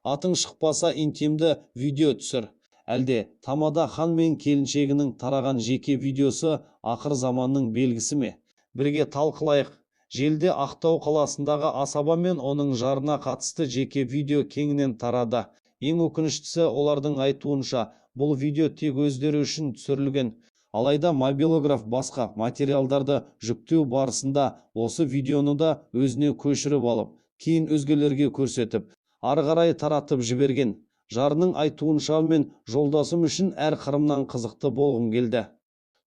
Атың шықпаса интимді видео түсір. Әлде тамада хан мен келіншегінің тараған жеке видеосы ақыр заманның белгісі ме? Бірге талқылайық. Желіде Ақтау қаласындағы асаба мен оның жарына қатысты жеке видео кеңінен тарады. Ең өкініштісі, олардың айтуынша, бұл видео тек өздері үшін түсірілген. Алайда мобилограф басқа материалдарды жүктеу барысында осы видеоны да өзіне көшіріп алып, кейін өзгелерге көрсетіп, ары қарай таратып жіберген. Жарының айтуынша, мен жолдасым үшін әр қырымнан қызықты болғым келді.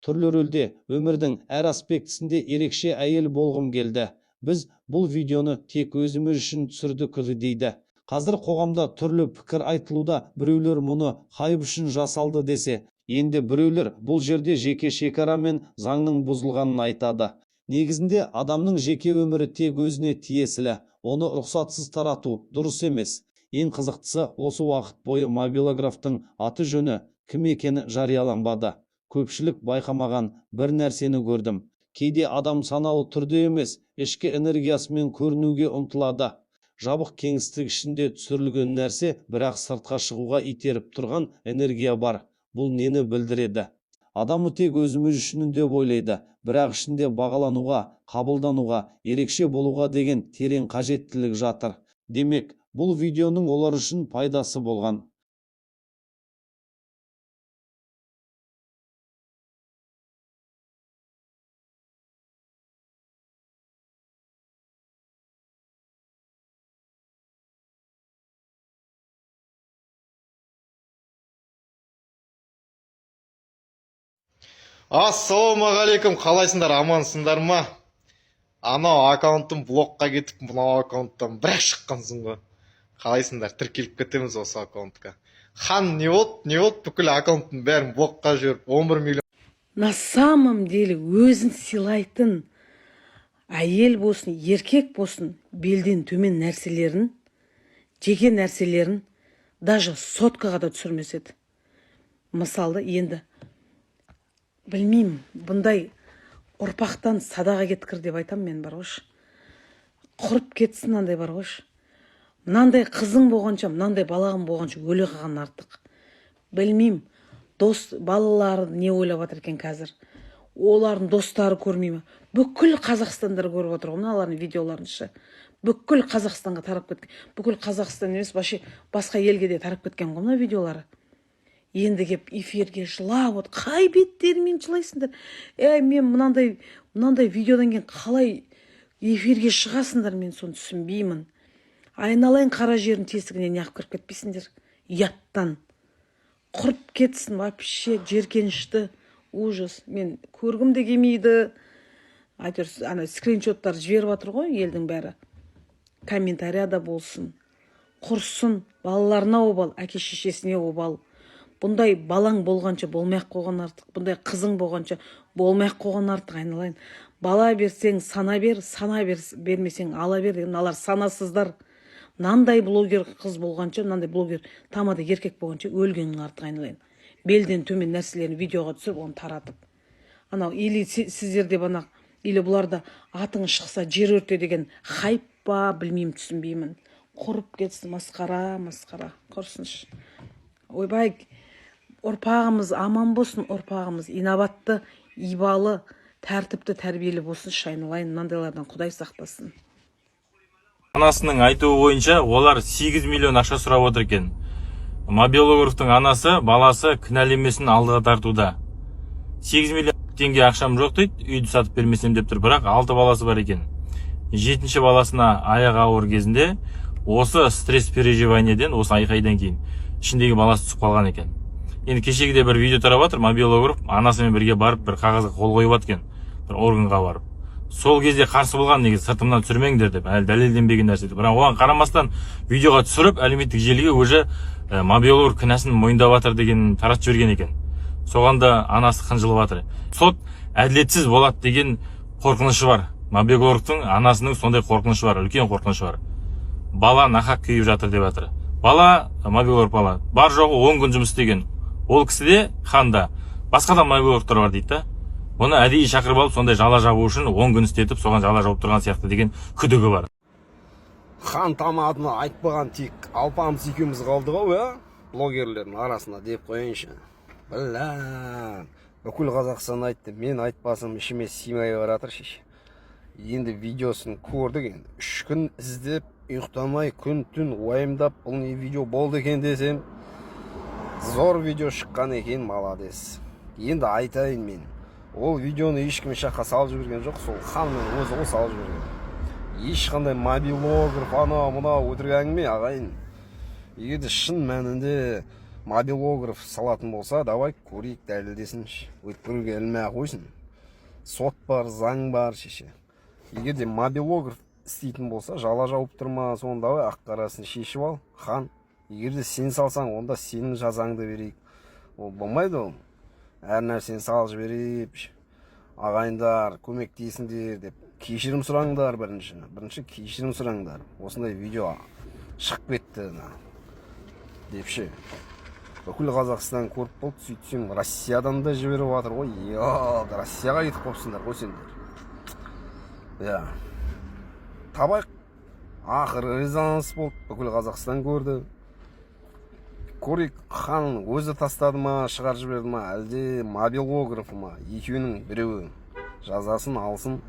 Түрлі рөлде, өмірдің әр аспектісінде ерекше әйел болғым келді. Біз бұл видеоны тек өзіміз үшін түсірдік дейді. Қазір қоғамда түрлі пікір айтылуда, біреулер мұны хайп үшін жасалды десе, енді біреулер бұл жерде жеке шекара мен заңның бұзылғанын айтады. Негізінде адамның жеке өмірі тек өзіне тиесілі, оны рұқсатсыз тарату дұрыс емес. Ең қызықтысы, осы уақыт бойы мобилографтың аты жөні кім екені жарияланбады. Көпшілік байқамаған бір нәрсені көрдім. Кейде адам саналы түрде емес, ішкі энергиясымен көрінуге ұмтылады. Жабық кеңістік ішінде түсірілген нәрсе, бірақ сыртқа шығуға итеріп тұрған энергия бар. Бұл нені білдіреді? Адамы тек өзіміз үшін деп ойлайды, бірақ ішінде бағалануға, қабылдануға, ерекше болуға деген терең қажеттілік жатыр. Демек, бұл видеоның олар үшін пайдасы болған. Ассалаумағалейкум, қалайсыңдар, амансыңдар ма? Анау аккаунтым блокқа кетіп, мынау аккаунттан бірақ шыққансың ғой. Қалайсыңдар, тіркеліп кетеміз осы аккаунтқа. Хан не болды, бүкіл аккаунттың бәрін блокқа жіберіп 11 миллион. На самом деле өзін сыйлайтын әйел болсын, еркек болсын, белден төмен нәрселерін, жеке нәрселерін даже соткаға да түсірмес еді. Мысалы, енді білмеймін, бұндай ұрпақтан садаға кеткір деп айтам мен, бар ғош. Құрып кетсін андай, бар ғош. Мынандай қызың болғанша, мынандай балағың болғанша өлі қалған артық. Білмеймін, дос балалары не ойлап жатыр екен қазір. Олардың достары көрмей ме? Бүкіл Қазақстандар көріп отыр ғой, мыналардың видеоларынша. Бүкіл Қазақстанға тарап кеткен. Бүкіл Қазақстан емес, басқа елге де тарап кеткен ғой мына видеолары. Енді кеп эфирге жылап от, қай беттерімен жылайсыңдар? Мен мынандай видеодан кейін қалай эфирге шығасыңдар, мен соны түсінбеймін. Айналайын қара жердің тесігіне неғып кіріп кетпейсіңдер. Яттан. Құрып кетсін, вообще жеркенішті, ужас. Мен көргім де келмейді. Айтыр, скриншоттар жіберіп жатыр ғой елдің бәрі. Комментарияда болсын. Құрсын, балаларына обал, әке шешесіне обал. Бұндай балаң болғанша болмай-ақ қойған артық, бұндай қызың болғанша болмай-ақ қойған артық, айналайын. Бала берсең сана бер, бермесең ала бер, мыналар санасыздар. Мынандай блогер қыз болғанша, мынандай блогер тамада еркек болғанша өлгенің артық, айналайын. Белден төмен нәрселерін видеоға түсіріп, оны таратып. Или сіздерде или бұларда атың шықса жер өрте деген хайп па, білмеймін, түсінбеймін. Құрып кетсін, масқара, құрсыншы. Ойбай, ұрпағымыз аман болсын, ұрпағымыз инабатты, ибалы, тәртіпті, тәрбиелі болсын, айналайын, мынандайлардан Құдай сақтасын. Анасының айтуы бойынша, олар 8 миллион ақша сұрап отыр екен. Мобилографтың анасы, баласы кінәлемесін алдыға тартуда. 8 миллион теңге ақшам жоқ дейді, үйді сатып бермесем деп тұр, бірақ 6 баласы бар екен. 7-ші баласына аяғы ауыр кезінде осы стресс переживаниеден, осы айқайдан кейін ішіндегі баласы түсіп қалған екен. Енді кешегіде бір видео тарап жатыр, мобилограф анасымен бірге барып бір қағазға қол қойып жатқан, бір органға барып. Сол кезде қарсы болған, неге сыртымнан түсірмеңдер деп, әлі дәлелденбеген нәрсе. Бірақ оған қарамастан видеоға түсіріп, әлеуметтік желіге уже мобилограф кінәсін мойындап жатыр деген таратып жіберген екен. Соғанда анасы қынжылып жатыр. Сот әділетсіз болады деген қорқынышы бар. Мобилографтың анасының сондай қорқынышы бар, үлкен қорқынышы бар. Бала нақақ күйіп жатыр деп жатыр. Бала, мобилограф бала, бар жоғы 10 күн жұмыс істеген. Ол кісіде Ханда басқа да мобилографтар бар дейді. Оны әдейі шақырып алып, сондай жала жабу үшін 10 күн істетіп, соған жала жауып тұрған сияқты деген күдігі бар. хан тамадыны айтпаған тек алпамыс екеуміз қалды ғой, ә? Блогерлердің арасында деп қойыншы. Білән, бүкіл Қазақстан айтты, мен айтпасым ішіме симай баратыр шеше. Енді видеосын көрдік енді. 3 күн іздеп, ұйықтамай, күн-түн уайымдап, бұл не видео болды екен десем, зор видео шыққан екен, маладес. Енді айтайын мен. Ол видеоны ешкім шаққа салып жіберген жоқ, сол ханның өзі ол салып жіберген. Ешқандай мобилограф, мына өтірік әңгіме ағайын. Егер де шын мәнінде мобилограф салатын болса, давай көрейік, дәлелдесінші. Өткіруге ілмей қойсын. Сот бар, заң бар шеше. Егер де мобилограф істейтін болса, жала жауып тұрма, сонда давай ақ-қарасын шешіп ал, хан. Егер де сен салсаң, онда сенің жазаңды берейік. Ол болмайды ол. Әр нәрсені салып жіберіп, ағайындар, көмектесіңдер деп кешірім сұраңдар бірінші кешірім сұраңдар. Осындай видео шығып кетті депші. Бүкіл Қазақстан көріп болды, сөйтсем Россиядан да жіберіп жатыр ғой. Россияға кетіп қопсыңдар ғой сендер. Табайық. Ақыры резонанс болды, бүкіл Қазақстан көрді. Көрейік, хан өзі тастады ма, шығарып жіберді ма, әлде мобилографы ма, екеуінің біреуі жазасын алсын.